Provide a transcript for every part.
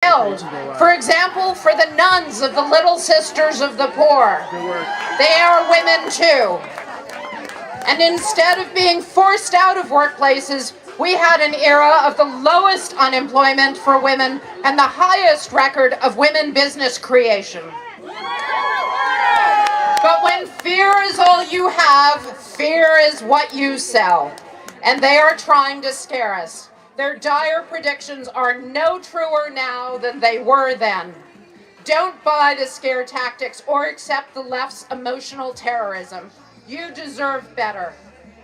killed. For example, for the nuns of the Little Sisters of the Poor. They are women too. And instead of being forced out of workplaces, we had an era of the lowest unemployment for women and the highest record of women business creation. But when fear is all you have, fear is what you sell. And they are trying to scare us. Their dire predictions are no truer now than they were then. Don't buy the scare tactics or accept the left's emotional terrorism. You deserve better.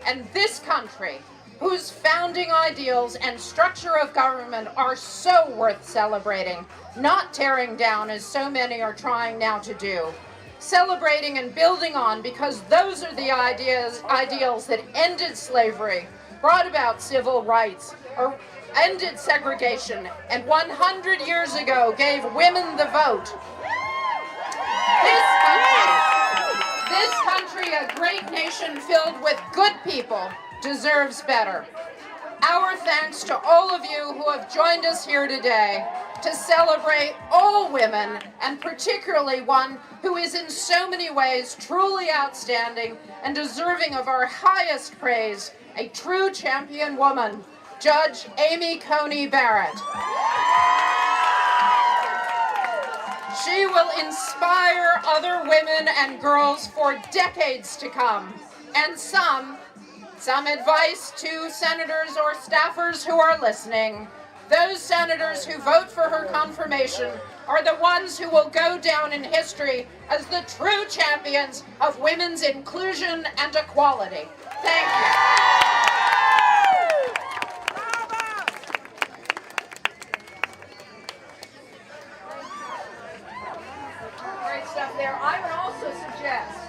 And this country, whose founding ideals and structure of government are so worth celebrating, not tearing down as so many are trying now to do. Celebrating and building on, because those are the ideals that ended slavery, brought about civil rights, or ended segregation, and 100 years ago gave women the vote. This country, a great nation filled with good people, deserves better. Our thanks to all of you who have joined us here today to celebrate all women, and particularly one who is in so many ways truly outstanding and deserving of our highest praise, a true champion woman, Judge Amy Coney Barrett. She will inspire other women and girls for decades to come. And some advice to senators or staffers who are listening. Those senators who vote for her confirmation are the ones who will go down in history as the true champions of women's inclusion and equality. Thank you. Great stuff there. I would also suggest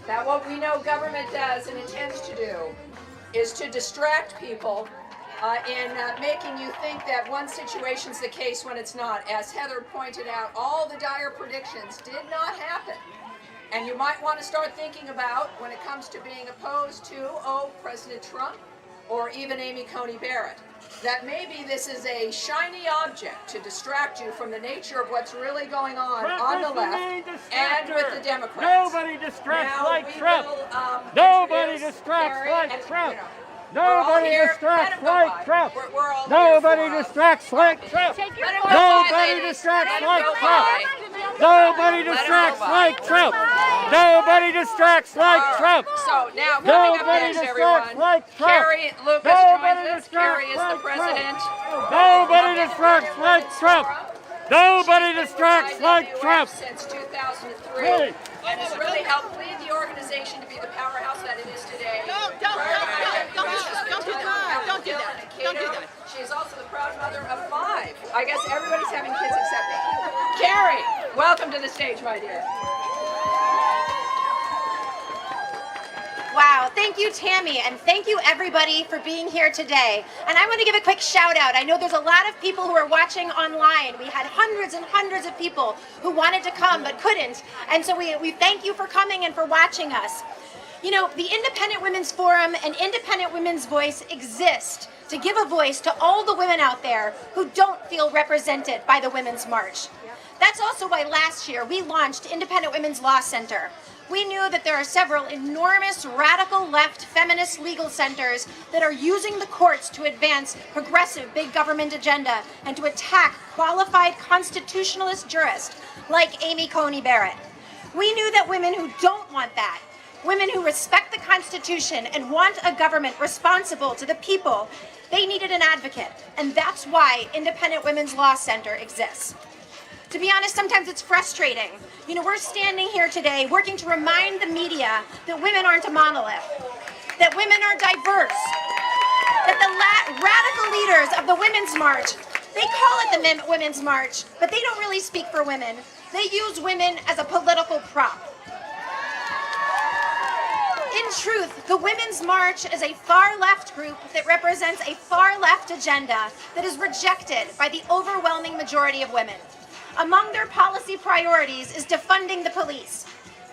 that what we know government does and intends to do is to distract people in making you think that one situation's the case when it's not. As Heather pointed out, all the dire predictions did not happen. And you might want to start thinking about, when it comes to being opposed to, President Trump or even Amy Coney Barrett, that maybe this is a shiny object to distract you from the nature of what's really going on the left and with the Democrats. Nobody distracts like Trump. Nobody distracts like Trump. Nobody distracts like Trump. Nobody distracts like Trump. Nobody distracts like Trump. Nobody distracts like Trump. Nobody distracts like Trump. So now coming up next, everyone, Carrie Lucas joins us. Carrie is the president. Nobody distracts like Trump. Nobody distracts like Trump. Since 2003, and has really helped lead the organization to be the powerhouse that it is today. Don't do that. She is also the proud mother of 5. I guess everybody's having kids except me. Carrie, welcome to the stage, my dear. Wow, thank you, Tammy, and thank you, everybody, for being here today. And I want to give a quick shout out. I know there's a lot of people who are watching online. We had hundreds and hundreds of people who wanted to come but couldn't. And so we thank you for coming and for watching us. You know, the Independent Women's Forum and Independent Women's Voice exist to give a voice to all the women out there who don't feel represented by the Women's March. That's also why last year we launched Independent Women's Law Center. We knew that there are several enormous radical left feminist legal centers that are using the courts to advance progressive big government agenda and to attack qualified constitutionalist jurists like Amy Coney Barrett. We knew that women who don't want that, women who respect the Constitution and want a government responsible to the people, they needed an advocate. And that's why Independent Women's Law Center exists. To be honest, sometimes it's frustrating. You know, we're standing here today working to remind the media that women aren't a monolith, that women are diverse, that the radical leaders of the Women's March, they call it the Women's March, but they don't really speak for women. They use women as a political prop. In truth, the Women's March is a far-left group that represents a far-left agenda that is rejected by the overwhelming majority of women. Among their policy priorities is defunding the police.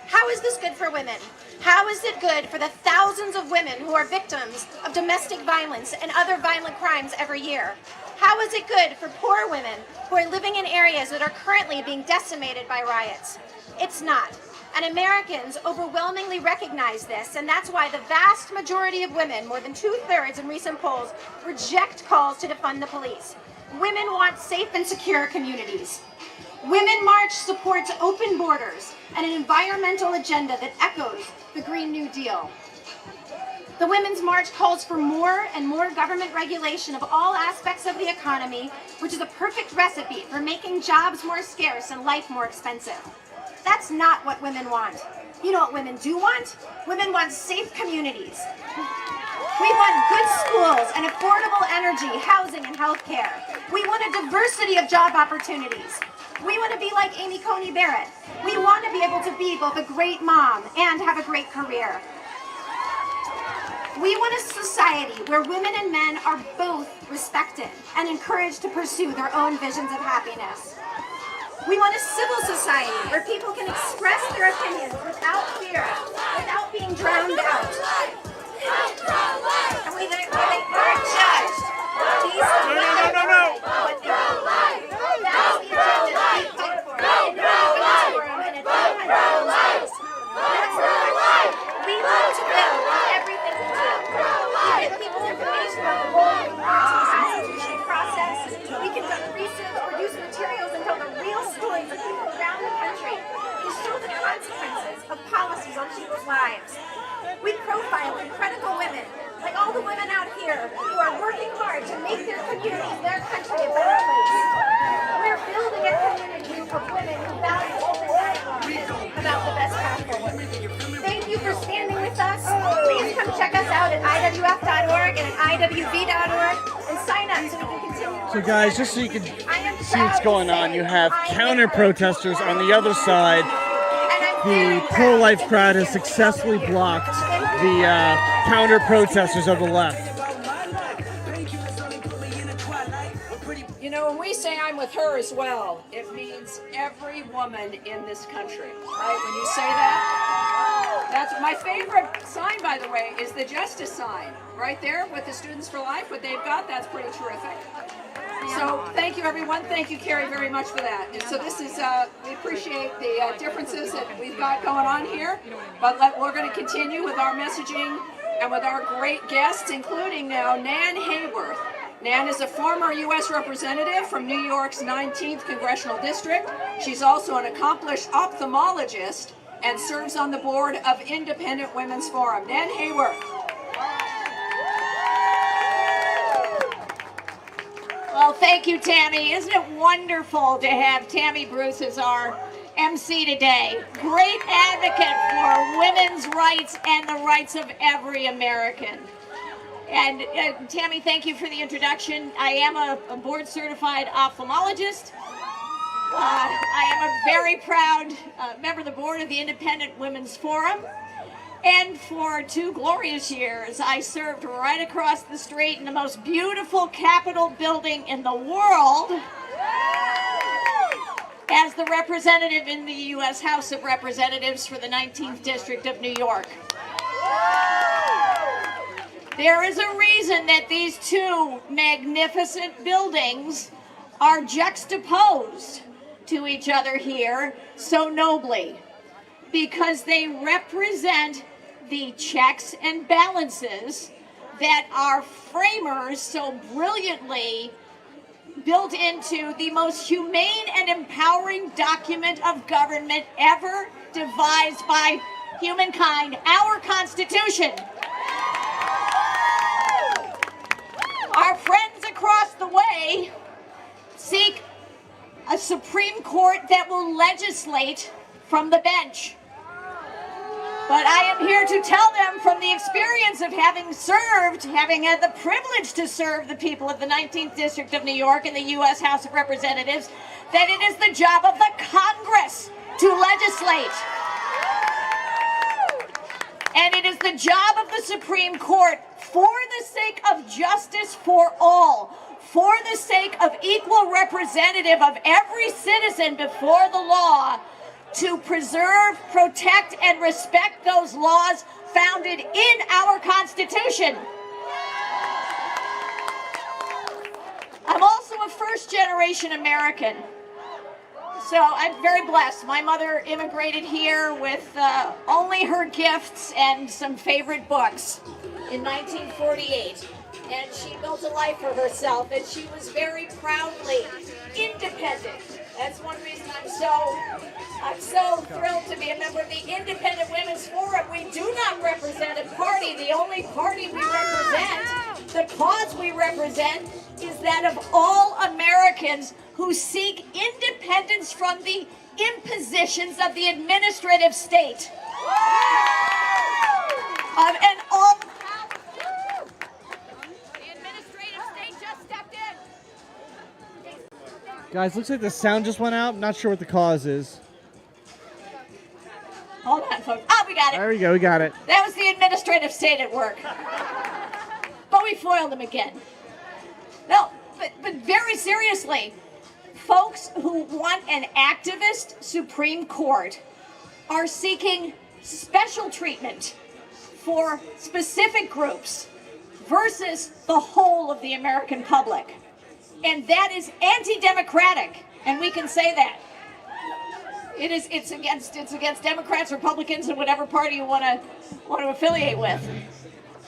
How is this good for women? How is it good for the thousands of women who are victims of domestic violence and other violent crimes every year? How is it good for poor women who are living in areas that are currently being decimated by riots? It's not. And Americans overwhelmingly recognize this, and that's why the vast majority of women, more than 2/3 in recent polls, reject calls to defund the police. Women want safe and secure communities. Women March supports open borders and an environmental agenda that echoes the Green New Deal. The Women's March calls for more and more government regulation of all aspects of the economy, which is a perfect recipe for making jobs more scarce and life more expensive. That's not what women want. You know what women do want? Women want safe communities. We want good schools and affordable energy, housing, and healthcare. We want a diversity of job opportunities. We want to be like Coney Barrett. We want to be able to be both a great mom and have a great career. We want a society where women and men are both respected and encouraged to pursue their own visions of happiness. We want a civil society where people can express their opinions without fear, without being drowned out. And where they aren't judged. What they like. That's the agenda that we fight for. In the Women's Forum and at 200 lives. That's the question. We want to build everything we do. We give people information about the role of parts in the constitutional process. We conduct research, produce materials, and tell the real stories of people around the country. We show the consequences of policies on people's lives. We profile critical women, like all the women out here who are working hard to make their communities, their country a better place. We're building a community of women who value open dialogue about the best path forward. Thank you for standing with us. Please come check us out at IWF.org and at IWV.org and sign up so we can continue. So guys, just so you can see what's going on, you have counter-protesters on the other side. The pro-life crowd has successfully blocked the counter-protesters of the left. You know, when we say I'm with her as well, it means every woman in this country, right? When you say that, that's my favorite sign, by the way, is the justice sign right there with the Students for Life. What they've got, that's pretty terrific. So thank you, everyone. Thank you, Carrie, very much for that. And so this is, we appreciate the differences that we've got going on here, but we're going to continue with our messaging and with our great guests, including now Nan Hayworth. Nan is a former U.S. representative from New York's 19th Congressional District. She's also an accomplished ophthalmologist and serves on the board of Independent Women's Forum. Nan Hayworth. Well, thank you, Tammy. Isn't it wonderful to have Tammy Bruce as our MC today? Great advocate for women's rights and the rights of every American. And Tammy, thank you for the introduction. I am a board-certified ophthalmologist. I am a very proud member of the board of the Independent Women's Forum. And for 2 glorious years, I served right across the street in the most beautiful Capitol building in the world as the representative in the U.S. House of Representatives for the 19th District of New York. There is a reason that these 2 magnificent buildings are juxtaposed to each other here so nobly, because they represent the checks and balances that our framers so brilliantly built into the most humane and empowering document of government ever devised by humankind, our Constitution. Our friends across the way seek a Supreme Court that will legislate from the bench. But I am here to tell them from the experience of having had the privilege to serve the people of the 19th District of New York in the U.S. House of Representatives, that it is the job of the Congress to legislate. And it is the job of the Supreme Court, for the sake of justice for all, for the sake of equal representative of every citizen before the law, to preserve, protect, and respect those laws founded in our Constitution. I'm first-generation American. So I'm very blessed. My mother immigrated here with only her gifts and some favorite books in 1948. And she built a life for herself, and she was very proudly independent. That's one reason I'm so thrilled to be a member of the Independent Women's Forum. We do not represent a party. The only party we represent, the cause we represent, is that of all Americans who seek independence from the impositions of the administrative state. And all the administrative state just stepped in. Guys, looks like the sound just went out. Not sure what the cause is. Hold on, folks. Oh, we got it. There we go. We got it. That was the administrative state at work. But we foiled them again. No, but very seriously, folks who want an activist Supreme Court are seeking special treatment for specific groups versus the whole of the American public. And that is anti-democratic, and we can say that. It's against Democrats, Republicans, and whatever party you want to affiliate with.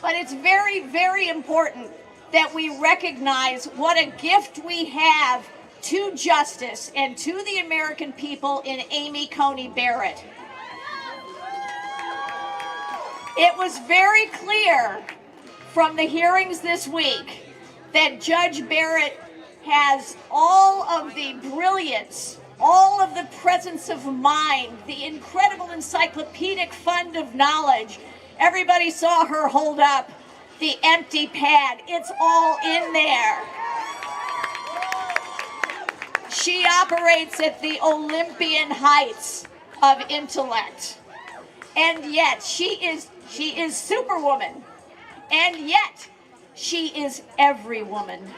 But it's very, very important that we recognize what a gift we have to justice and to the American people in Amy Coney Barrett. It was very clear from the hearings this week that Judge Barrett has all of the brilliance, all of the presence of mind, the incredible encyclopedic fund of knowledge. Everybody saw her hold up the empty pad. It's all in there. She operates at the Olympian heights of intellect. And yet she is Superwoman. And yet she is every woman.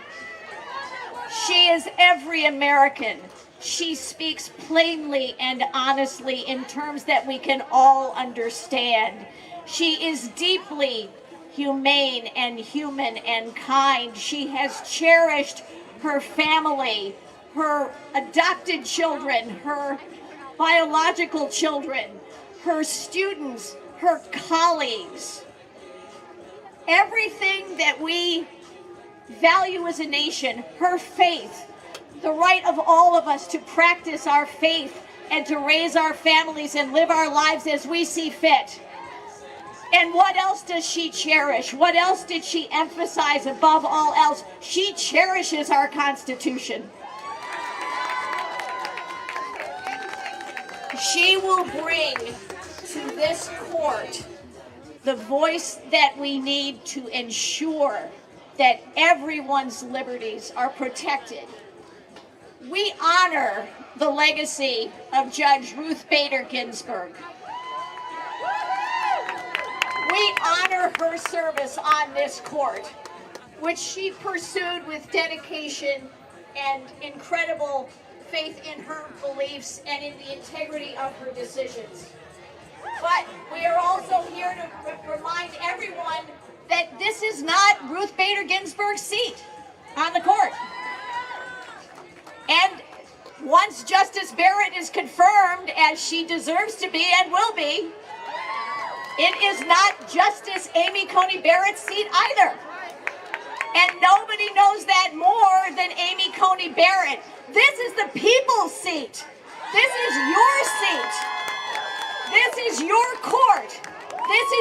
She is every American. She speaks plainly and honestly in terms that we can all understand. She is deeply humane and human and kind. She has cherished her family, her adopted children, her biological children, her students, her colleagues. Everything that we value as a nation, her faith, the right of all of us to practice our faith and to raise our families and live our lives as we see fit. And what else does she cherish? What else did she emphasize above all else? She cherishes our Constitution. She will bring to this court the voice that we need to ensure that everyone's liberties are protected. We honor the legacy of Judge Ruth Bader Ginsburg. We honor her service on this court, which she pursued with dedication and incredible faith in her beliefs and in the integrity of her decisions. But we are also here to remind everyone that this is not Ruth Bader Ginsburg's seat on the court. And once Justice Barrett is confirmed, as she deserves to be and will be, it is not Justice Amy Coney Barrett's seat either. And nobody knows that more than Amy Coney Barrett. This is the people's seat. This is your seat. This is your court. This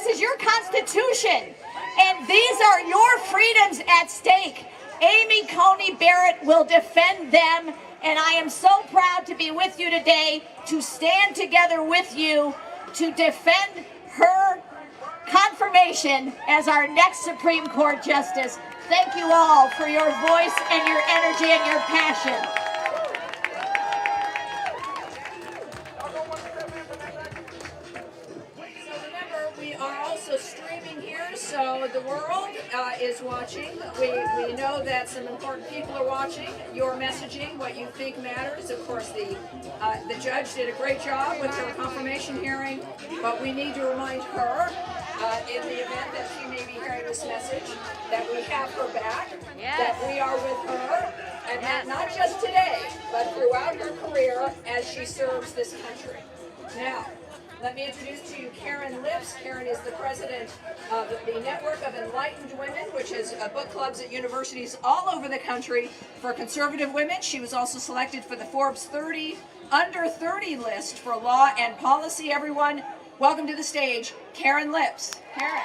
is your Constitution. And these are your freedoms at stake. Amy Coney Barrett will defend them. And I am so proud to be with you today, to stand together with you to defend her confirmation as our next Supreme Court Justice. Thank you all for your voice and your energy and your passion. So remember, we are also streaming here, so the world is watching. We know that some important people are watching. Your messaging, what you think matters. Of course, the judge did a great job with her confirmation hearing, but we need to remind her, in the event that she may be hearing this message, that we have her back, that we are with her, and that not just today, but throughout her career as she serves this country. Now, let me introduce to you Karen Lips. Karen is the president of the Network of Enlightened Women, which is book clubs at universities all over the country for conservative women. She was also selected for the Forbes 30 Under 30 list for law and policy. Everyone, welcome to the stage, Karen Lips. Karen.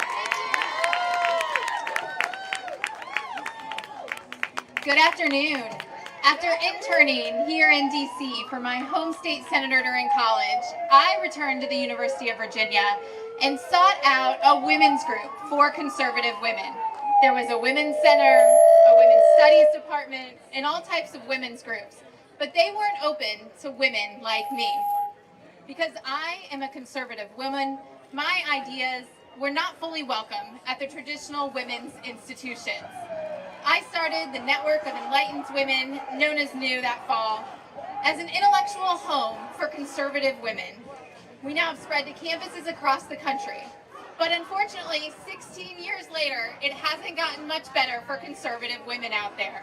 Good afternoon. After interning here in DC for my home state senator during college, I returned to the University of Virginia and sought out a women's group for conservative women. There was a women's center, a women's studies department, and all types of women's groups, but they weren't open to women like me. Because I am a conservative woman, my ideas were not fully welcome at the traditional women's institutions. I started the Network of Enlightened Women, known as NEW, that fall, as an intellectual home for conservative women. We now have spread to campuses across the country. But unfortunately, 16 years later, it hasn't gotten much better for conservative women out there.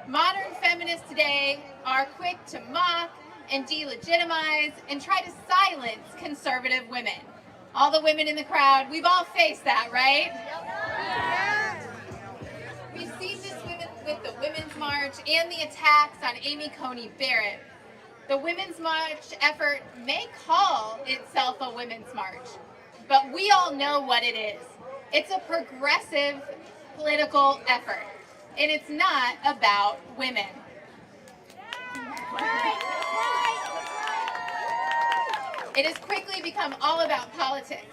Modern feminists today are quick to mock and delegitimize and try to silence conservative women. All the women in the crowd, we've all faced that, right? We've seen this with the Women's March and the attacks on Coney Barrett. The Women's March effort may call itself a Women's March, but we all know what it is. It's a progressive political effort, and it's not about women. It has quickly become all about politics.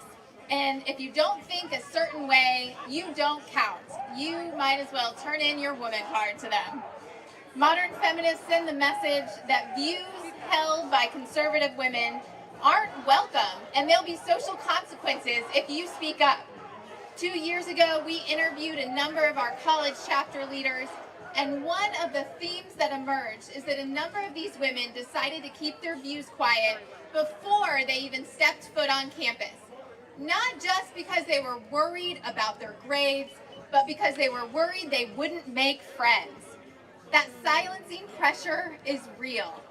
And if you don't think a certain way, you don't count. You might as well turn in your woman card to them. Modern feminists send the message that views held by conservative women aren't welcome, and there'll be social consequences if you speak up. 2 years ago, we interviewed a number of our college chapter leaders, and one of the themes that emerged is that a number of these women decided to keep their views quiet before they even stepped foot on campus. Not just because they were worried about their grades, but because they were worried they wouldn't make friends. That silencing pressure is real.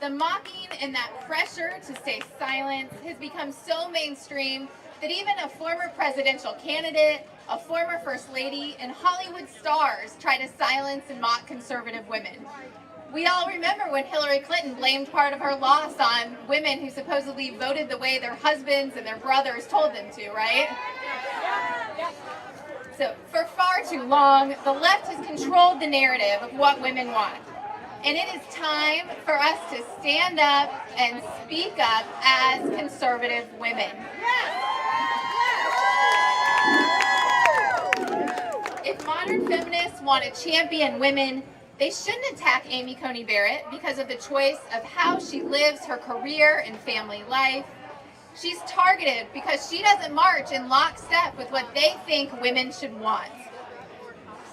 The mocking and that pressure to stay silent has become so mainstream that even a former presidential candidate, a former first lady, and Hollywood stars try to silence and mock conservative women. We all remember when Hillary Clinton blamed part of her loss on women who supposedly voted the way their husbands and their brothers told them to, right? So, for far too long, the left has controlled the narrative of what women want. And it is time for us to stand up and speak up as conservative women. If modern feminists want to champion women, they shouldn't attack Coney Barrett because of the choice of how she lives her career and family life. She's targeted because she doesn't march in lockstep with what they think women should want.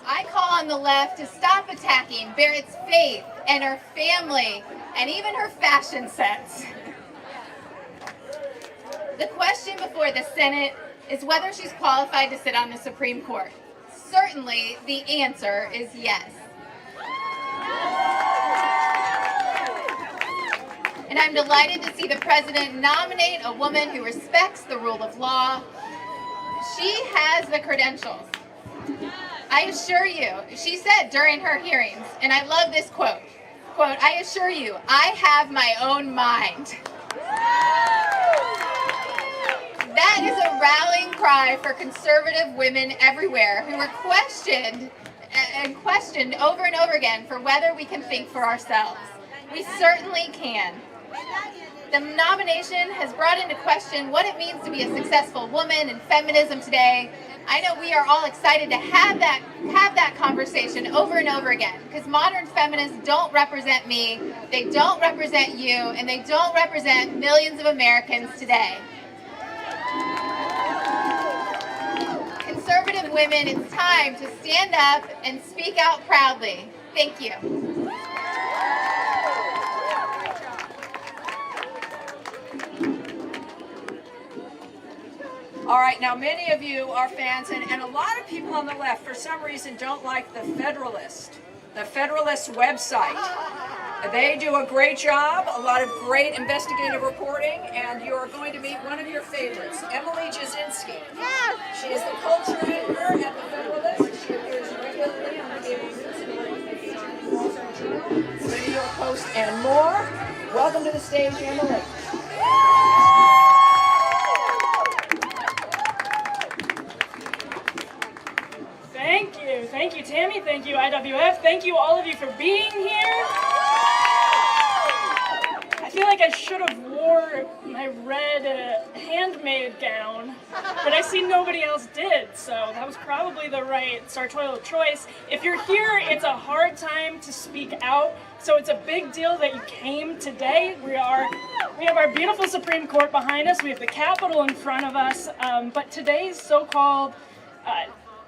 I call on the left to stop attacking Barrett's faith and her family and even her fashion sense. The question before the Senate is whether she's qualified to sit on the Supreme Court. Certainly, the answer is yes. And I'm delighted to see the president nominate a woman who respects the rule of law. She has the credentials. I assure you, she said during her hearings, and I love this quote, I assure you, I have my own mind. That is a rallying cry for conservative women everywhere who were questioned over and over again for whether we can think for ourselves. We certainly can. The nomination has brought into question what it means to be a successful woman in feminism today. I know we are all excited to have that conversation over and over again, because modern feminists don't represent me, they don't represent you, and they don't represent millions of Americans today. Conservative young women, it's time to stand up and speak out proudly. Thank you. All right, now many of you are fans, and a lot of people on the left, for some reason, don't like the Federalist website. They do a great job, a lot of great investigative reporting, and you are going to meet one of your favorites, Emily Jasinski. She is the culture editor at the Federalist. She appears regularly on the Daily News and the Wall Street Journal, the New York Post, and more. Welcome to the stage, Emily. Thank you, Tammy. Thank you, IWF. Thank you, all of you, for being here. I feel like I should have wore my red handmade gown, but I see nobody else did, so that was probably the right sartorial choice. If you're here, it's a hard time to speak out, so it's a big deal that you came today. We have our beautiful Supreme Court behind us. We have the Capitol in front of us, but today's so-called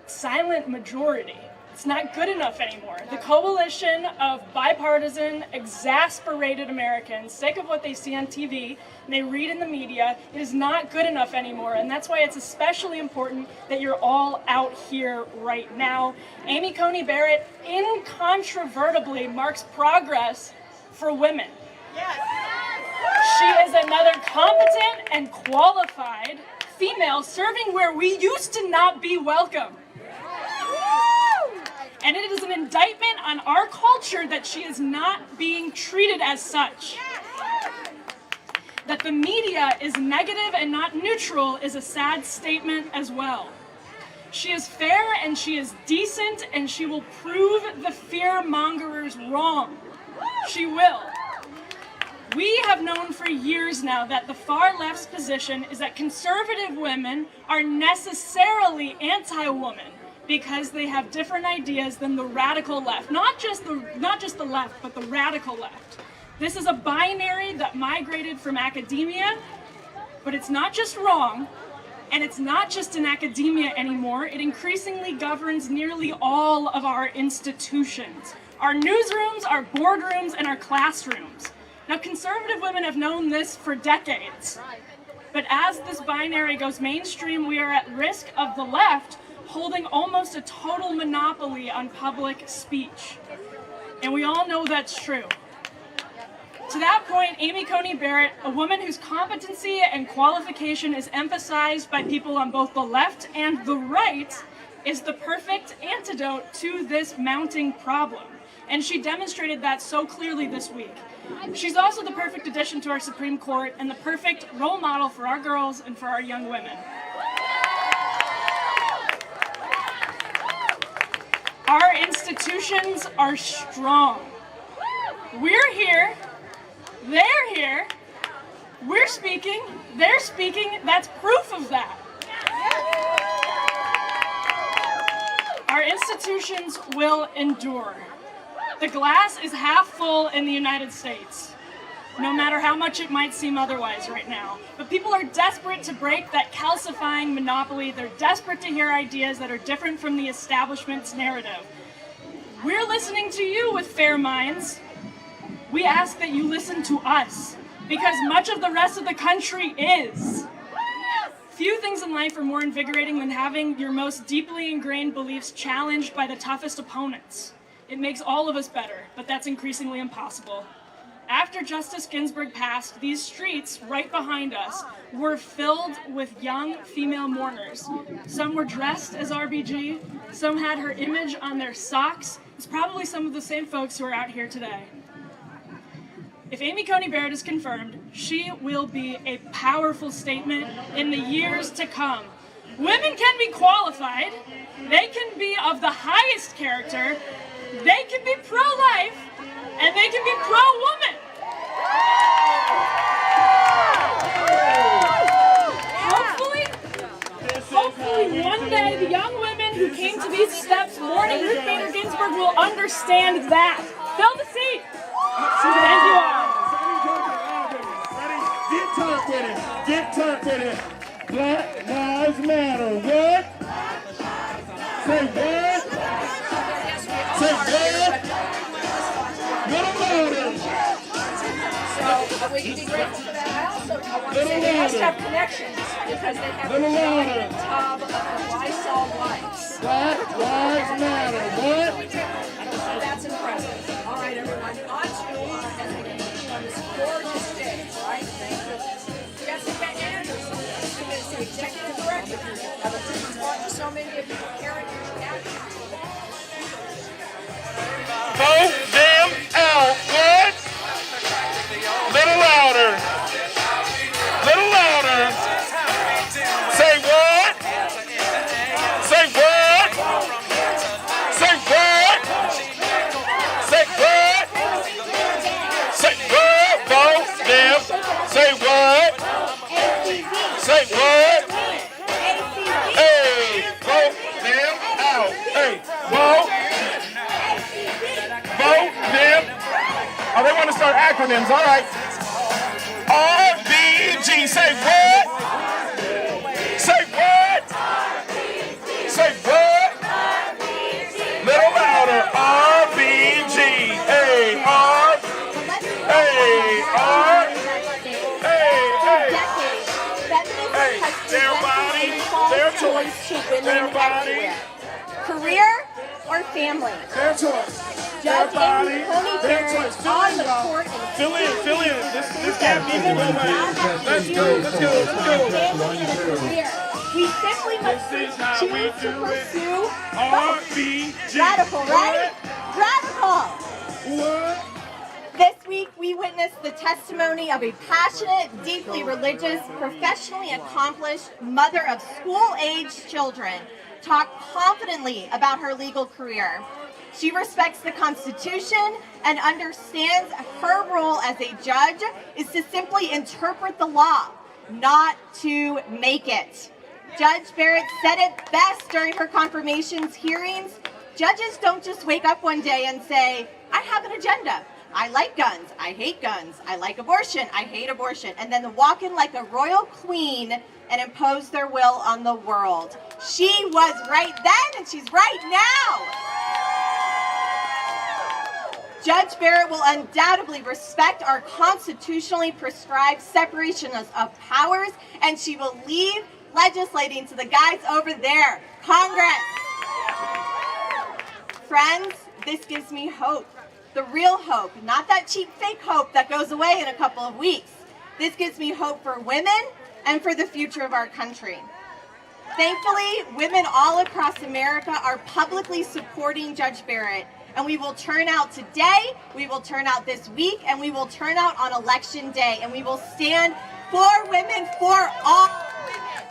silent majority, it's not good enough anymore. The coalition of bipartisan, exasperated Americans, sick of what they see on TV and they read in the media, it is not good enough anymore, and that's why it's especially important that you're all out here right now. Amy Coney Barrett incontrovertibly marks progress for women. She is another competent and qualified female serving where we used to not be welcome. And it is an indictment on our culture that she is not being treated as such. That the media is negative and not neutral is a sad statement as well. She is fair and she is decent and she will prove the fear-mongers wrong. She will. We have known for years now that the far left's position is that conservative women are necessarily anti-woman because they have different ideas than the radical left. Not just the left, but the radical left. This is a binary that migrated from academia, but it's not just wrong, and it's not just in academia anymore. It increasingly governs nearly all of our institutions. Our newsrooms, our boardrooms, and our classrooms. Now, conservative women have known this for decades, but as this binary goes mainstream, we are at risk of the left holding almost a total monopoly on public speech. And we all know that's true. To that point, Amy Coney Barrett, a woman whose competency and qualification is emphasized by people on both the left and the right, is the perfect antidote to this mounting problem. And she demonstrated that so clearly this week. She's also the perfect addition to our Supreme Court and the perfect role model for our girls and for our young women. Our institutions are strong. We're here, they're here, we're speaking, they're speaking, that's proof of that. Our institutions will endure. The glass is half full in the United States, no matter how much it might seem otherwise right now. But people are desperate to break that calcifying monopoly. They're desperate to hear ideas that are different from the establishment's narrative. We're listening to you with fair minds. We ask that you listen to us, because much of the rest of the country is. Few things in life are more invigorating than having your most deeply ingrained beliefs challenged by the toughest opponents. It makes all of us better, but that's increasingly impossible. After Justice Ginsburg passed, these streets right behind us were filled with young female mourners. Some were dressed as RBG, some had her image on their socks. It's probably some of the same folks who are out here today. If Amy Coney Barrett is confirmed, she will be a powerful statement in the years to come. Women can be qualified, they can be of the highest character, they can be pro-life, and they can be pro-woman. Hopefully one day the young women who came to these steps mourning Ruth Bader Ginsburg will understand that. Fill the seat. Thank you all. Get tough with it. Black Lives Matter. What? But we can be grateful for that. I also want to say they must have connections because they have a giant tub of Lysol wipes. Black Lives Matter. What? That's impressive. All right, everyone. On to, as we continue on this gorgeous day, right? Thank goodness. Jessica Anderson, who is the executive director of a business partner so many of you heritage actors. Vote them out. What? Little louder. Little louder. Say what? Say what? Say what? Say what? Say what? Vote them. Say what? Say what? Hey, vote them out. Hey, vote. Vote them. Oh, they want to start acronyms. All right. RBG. Say what? Say what? Say what? Little louder. RBG. Hey, R. Hey, R. Hey, hey. Hey, their body, their choice. Their body. Career or family? Their choice. Judge body, Coney their Barrett choice. Fill on in, the y'all. court Fill in. This camp needs to go away. Let's go. family and a career. We simply must This is how we choose to do it. pursue RBG. radical, right? Radical. What? This week, we witnessed the testimony of a passionate, deeply religious, professionally accomplished mother of school-aged children talk confidently about her legal career. She respects the Constitution and understands her role as a judge is to simply interpret the law, not to make it. Judge Barrett said it best during her confirmations hearings. Judges don't just wake up one day and say, I have an agenda. I like guns. I hate guns. I like abortion. I hate abortion. And then walk in like a royal queen and impose their will on the world. She was right then and she's right now. Judge Barrett will undoubtedly respect our constitutionally prescribed separation of powers, and she will leave legislating to the guys over there, Congress. Friends, this gives me hope. The real hope, not that cheap fake hope that goes away in a couple of weeks. This gives me hope for women and for the future of our country. Thankfully, women all across America are publicly supporting Judge Barrett, and we will turn out today, we will turn out this week, and we will turn out on Election Day, and we will stand for women, for all women.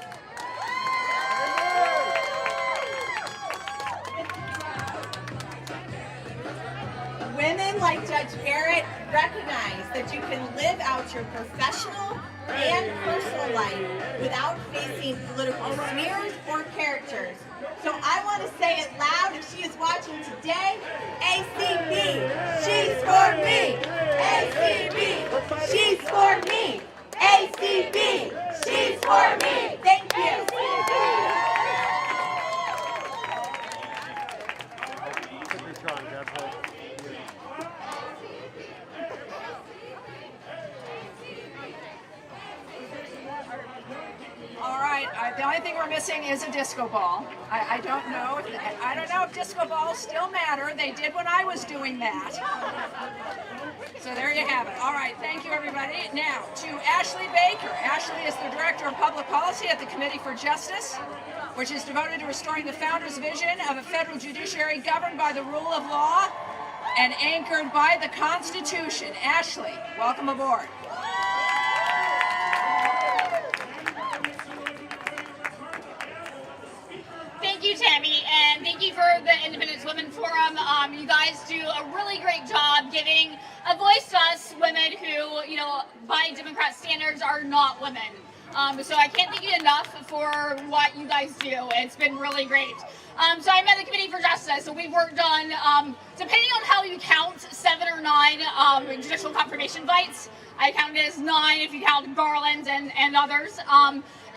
Women like Judge Barrett recognize that you can live out your professional and personal life without facing political smears or characters. So I want to say it loud if she is watching today, ACB, she's for me. ACB, she's for me. ACB, she's for me. Thank you. All right, the only thing we're missing is a disco ball. I don't know if disco balls still matter. They did when I was doing that. So there you have it. All right, thank you everybody. Now to Ashley Baker. Ashley is the Director of Public Policy at the Committee for Justice, which is devoted to restoring the founders' vision of a federal judiciary governed by the rule of law and anchored by the Constitution. Ashley, welcome aboard. Thank you, Tammy, and thank you for the Independence Women Forum. You guys do a really great job giving a voice to us women who, by Democrat standards are not women. So I can't thank you enough for what you guys do. It's been really great. So I'm at the Committee for Justice, so we've worked on, depending on how you count, 7 or 9 judicial confirmation fights. I counted it as 9 if you count Garland and others.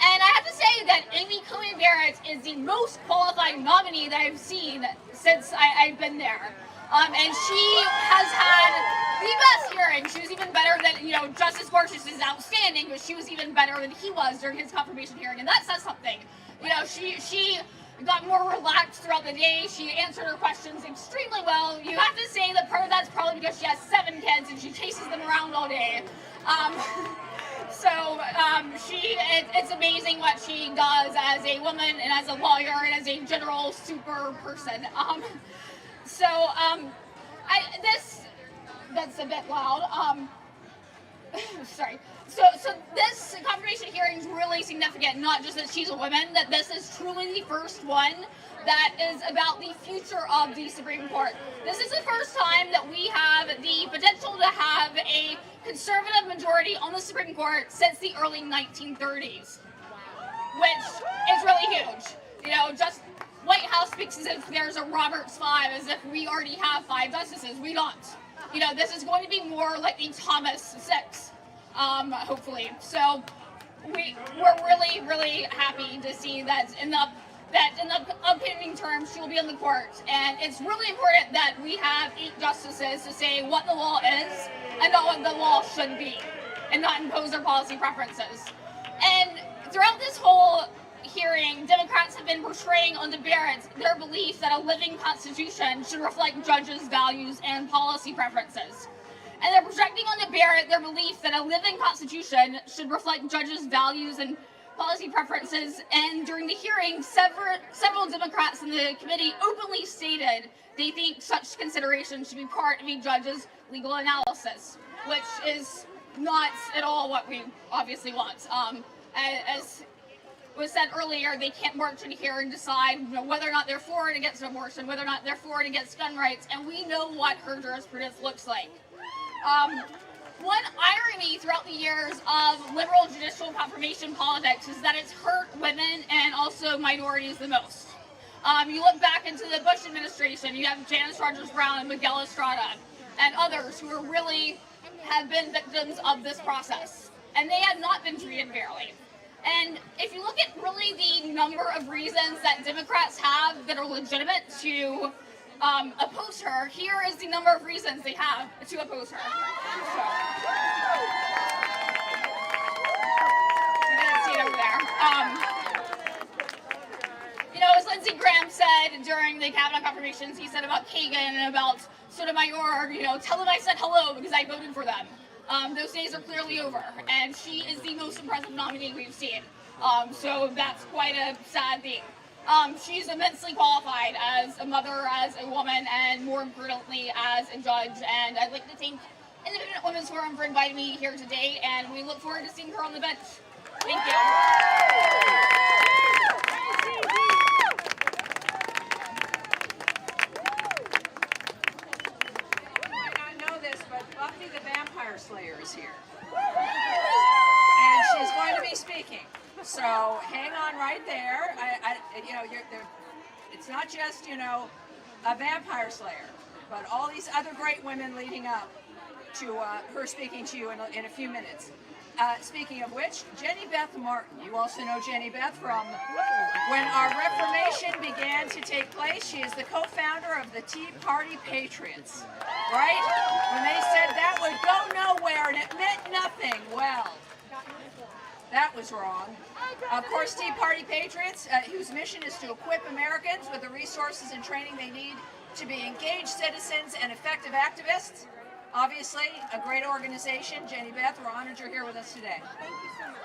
And I have to say that Amy Coney Barrett is the most qualified nominee that I've seen since I've been there. And she has had the best hearing. She was even better than, Justice Gorsuch is outstanding, but she was even better than he was during his confirmation hearing, and that says something. She got more relaxed throughout the day. She answered her questions extremely well. You have to say that part of that's probably because she has 7 kids and she chases them around all day. It's amazing what she does as a woman and as a lawyer and as a general super person. That's a bit loud. Sorry. So this confirmation hearing is really significant, not just that she's a woman, that this is truly the first one that is about the future of the Supreme Court. This is the first time that we have the potential to have a conservative majority on the Supreme Court since the early 1930s, which is really huge. Just White House speaks as if there's a Roberts 5, as if we already have 5 justices. We don't. This is going to be more like the Thomas 6, hopefully. So we're really, really happy to see that in the upcoming term she will be on the court. And it's really important that we have 8 justices to say what the law is and not what the law should be, and not impose their policy preferences. And throughout this whole hearing, Democrats have been portraying onto Barrett their belief that a living constitution should reflect judges' values and policy preferences. And they're projecting onto Barrett their belief that a living constitution should reflect judges' values and policy preferences. And during the hearing, several Democrats in the committee openly stated they think such consideration should be part of a judge's legal analysis, which is not at all what we obviously want. As was said earlier, they can't march in here and decide whether or not they're for and against abortion, whether or not they're for and against gun rights, and we know what her jurisprudence looks like. One irony throughout the years of liberal judicial confirmation politics is that it's hurt women and also minorities the most. You look back into the Bush administration, you have Janice Rogers Brown and Miguel Estrada and others who have been victims of this process, and they have not been treated fairly. And if you look at really the number of reasons that Democrats have that are legitimate to oppose her, here is the number of reasons they have to oppose her. Over there. As Lindsey Graham said during the Kavanaugh confirmations, he said about Kagan and about Sotomayor, tell them I said hello because I voted for them. Those days are clearly over, and she is the most impressive nominee we've seen. So that's quite a sad thing. She's immensely qualified as a mother, as a woman, and more importantly, as a judge. And I'd like to thank Independent Women's Forum for inviting me here today, and we look forward to seeing her on the bench. Thank you. Buffy the Vampire Slayer is here, and she's going to be speaking. So hang on right there. It's not just a vampire slayer, but all these other great women leading up to her speaking to you in a few minutes. Speaking of which, Jenny Beth Martin. You also know Jenny Beth from when our Reformation began to take place. She is the co-founder of the Tea Party Patriots, right? When they said that would go nowhere and it meant nothing. Well, that was wrong. Of course, Tea Party Patriots, whose mission is to equip Americans with the resources and training they need to be engaged citizens and effective activists. Obviously, a great organization. Jenny Beth, we're honored you're here with us today. Thank you so much.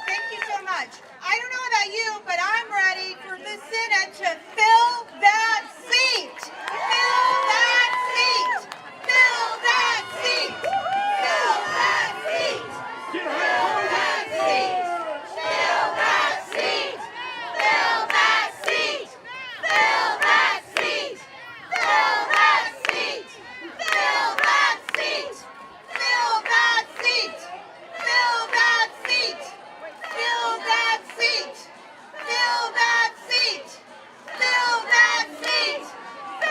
Thank you so much. I don't know about you, but I'm ready for the Senate to fill that seat. Fill that seat. Fill that seat. Fill that seat. Fill that seat. Fill that seat. Fill that seat. Fill that seat. Fill that seat! Fill that seat! Fill that seat! Fill that seat! Fill that seat! Fill that seat! Fill that seat!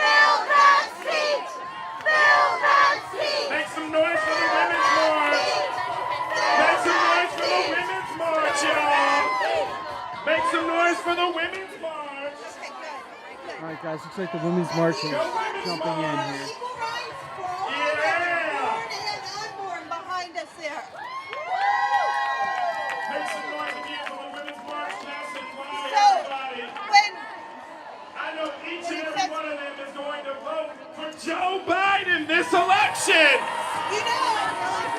Fill that seat! Fill that seat! Make some noise for the Women's March! Make some noise for the Women's March, y'all! Make some noise for the Women's March! All right, guys, looks like the Women's March is jumping in here. Joe Biden this election. You know,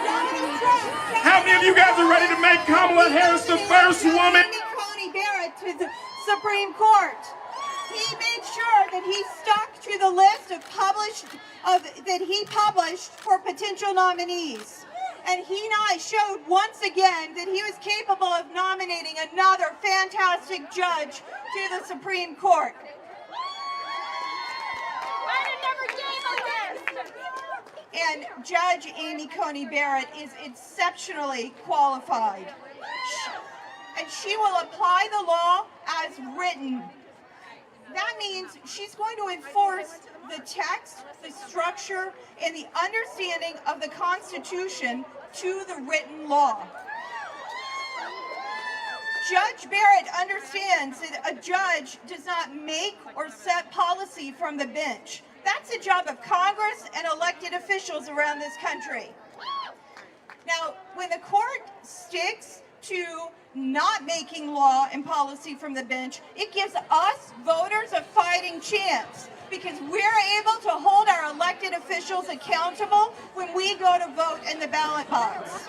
Donald Trump. How many of you guys are ready to make Kamala Harris the first woman? Coney Barrett to the Supreme Court. He made sure that he stuck to the list that he published for potential nominees. And he showed once again that he was capable of nominating another fantastic judge to the Supreme Court. And Judge Amy Coney Barrett is exceptionally qualified. And she will apply the law as written. That means she's going to enforce the text, the structure, and the understanding of the Constitution to the written law. Judge Barrett understands that a judge does not make or set policy from the bench. That's the job of Congress and elected officials around this country. Now, when the court sticks to not making law and policy from the bench, it gives us voters a fighting chance because we're able to hold our elected officials accountable when we go to vote in the ballot box.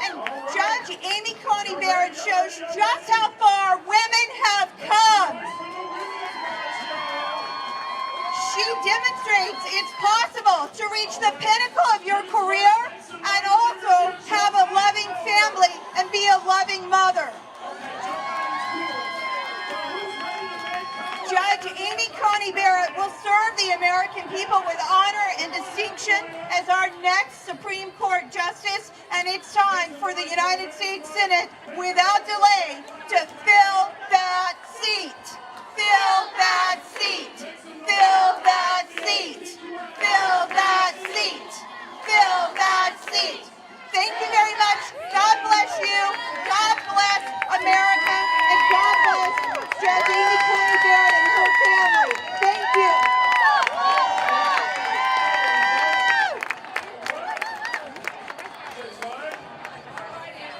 And Judge Amy Coney Barrett shows just how far women have come. She demonstrates it's possible to reach the pinnacle of your career and also have a loving family and be a loving mother. Judge Amy Coney Barrett will serve the American people with honor and distinction as our next Supreme Court Justice, and it's time for the United States Senate, without delay, to fill that seat. Fill that seat. Fill that seat. Fill that seat. Fill that seat. Thank you very much. God bless you. God bless America. And God bless Judge Amy Coney Barrett and her family. Thank you.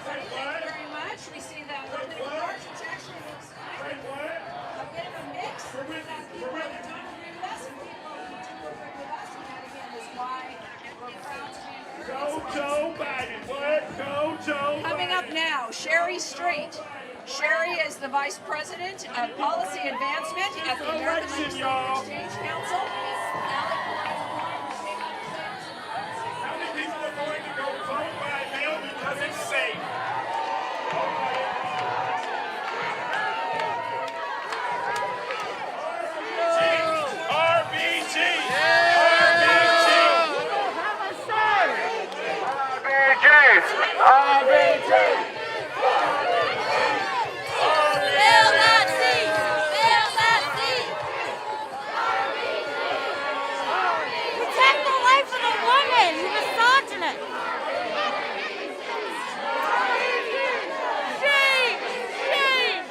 Thank you very much. We see that little bit of march. It's actually a bit of a mix. We got people that don't agree with us and people who do agree with us. And that again is why we're proud to be here. Go Joe Biden. What? Go Joe Biden. Coming up now, Sherry Street. Sherry is the Vice President of Policy Advancement at the American Legislative Exchange Council. How many people are going to go vote by mail because it's safe? RBG! RBG! Protect the life of a woman, you misogynist. Shame! Shame!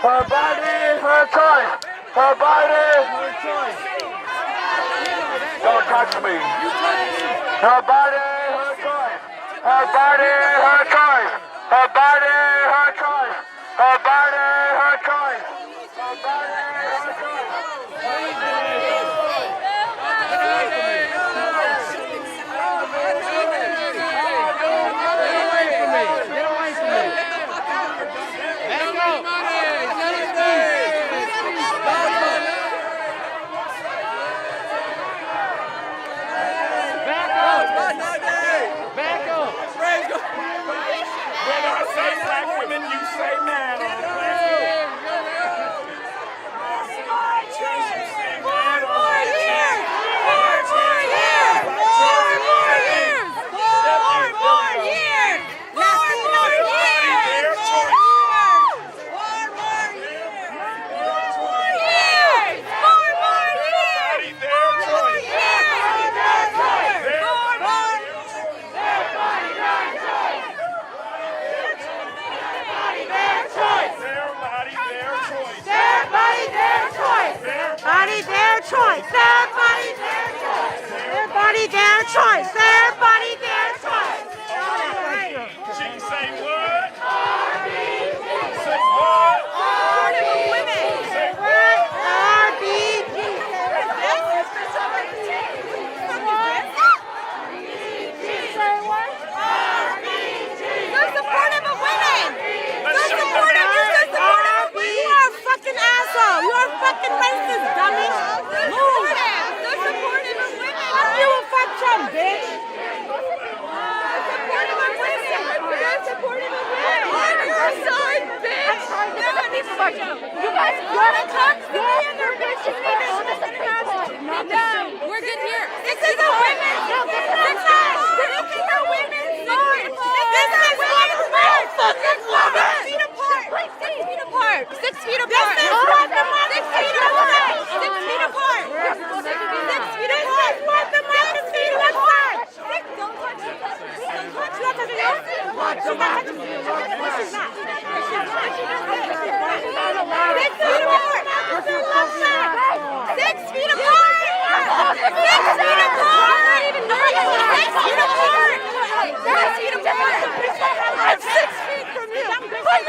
Her body, her choice. Her body, her choice. Don't touch me. Her body, her choice. Her body, her choice. Her body, her choice. Her body, her choice. Her body, her choice. touching you? She's not touching you. She's not. 6 feet apart. 6 feet apart. 6 feet apart. 6 feet apart. 6 feet apart. I'm 6 feet from you. Put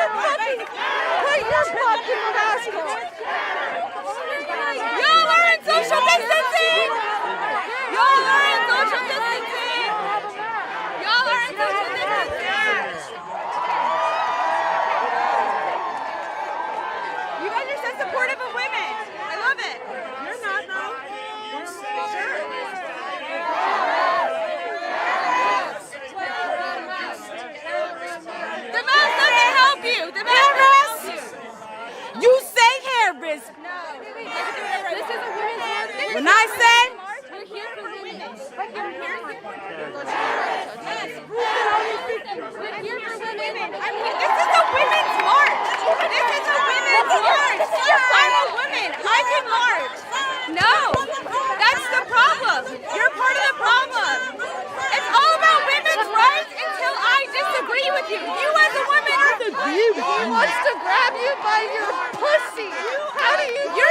your fucking mask on. Y'all are in social distancing. Y'all are in social distancing. Y'all are in social distancing. You guys are so supportive of women. I love it. You're not, though. Sure. The mask doesn't help you. The mask doesn't help you. You say hair risk. No. This is a women's march. When I said, we're here for women. I'm here for women. Yes, we're here for women. This is a women's march. This is a women's march. I'm a woman. I can march. No, that's the problem. You're part of the problem. It's all about women's rights until I disagree with you. You as a woman, he wants to grab you by your pussy. How do you? You're